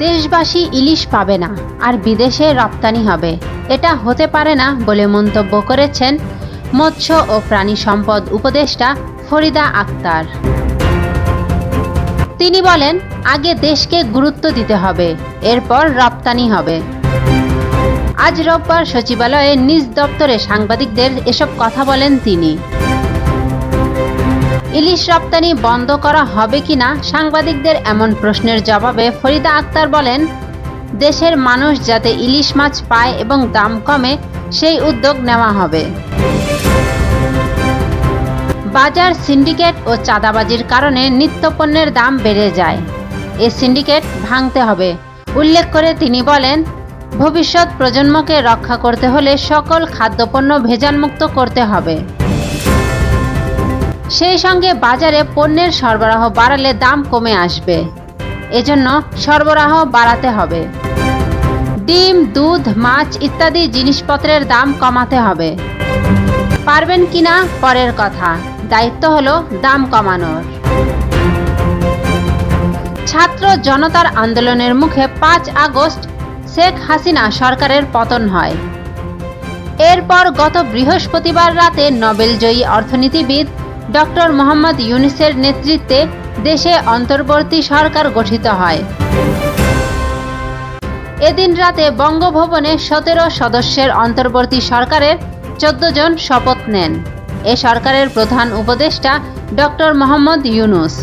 দেশবাসী ইলিশ পাবে না আর বিদেশে রপ্তানি হবে, এটা হতে পারে না বলে মন্তব্য করেছেন মৎস্য ও প্রাণী সম্পদ উপদেষ্টা ফরিদা আক্তার। তিনি বলেন, আগে দেশকে গুরুত্ব দিতে হবে, এরপর রপ্তানি হবে। আজ রোববার সচিবালয়ে নিজ দপ্তরে সাংবাদিকদের এসব কথা বলেন তিনি। ইলিশ রপ্তানি বন্ধ করা হবে কিনা সাংবাদিকদের এমন প্রশ্নের জবাবে ফরিদা আক্তার বলেন, দেশের মানুষ যাতে ইলিশ মাছ পায় এবং দাম কমে সেই উদ্যোগ নেওয়া হবে। বাজার সিন্ডিকেট ও চাঁদাবাজির কারণে নিত্যপণ্যের দাম বেড়ে যায়, এই সিন্ডিকেট ভাঙতে হবে উল্লেখ করে তিনি বলেন, ভবিষ্যৎ প্রজন্মকে রক্ষা করতে হলে সকল খাদ্যপণ্য ভেজালমুক্ত করতে হবে। সেই সঙ্গে বাজারে পণ্যের সরবরাহ বাড়ালে দাম কমে আসবে, এজন্য সরবরাহ বাড়াতে হবে। ডিম, দুধ, মাছ ইত্যাদি জিনিসপত্রের দাম কমাতে হবে। পারবেন কিনা পরের কথা, দায়িত্ব হলো দাম কমানোর। ছাত্র জনতার আন্দোলনের মুখে ৫ আগস্ট শেখ হাসিনা সরকারের পতন হয়। এরপর গত বৃহস্পতিবার রাতে নোবেলজয়ী অর্থনীতিবিদ ডক্টর মোহাম্মদ ইউনূসের নেতৃত্বে দেশে অন্তর্বর্তী সরকার গঠিত হয়। এদিন রাতে বঙ্গভবনে ১৭ সদস্যের অন্তর্বর্তী সরকারের ১৪ জন শপথ নেন। এ সরকারের প্রধান উপদেষ্টা ডক্টর মোহাম্মদ ইউনূস।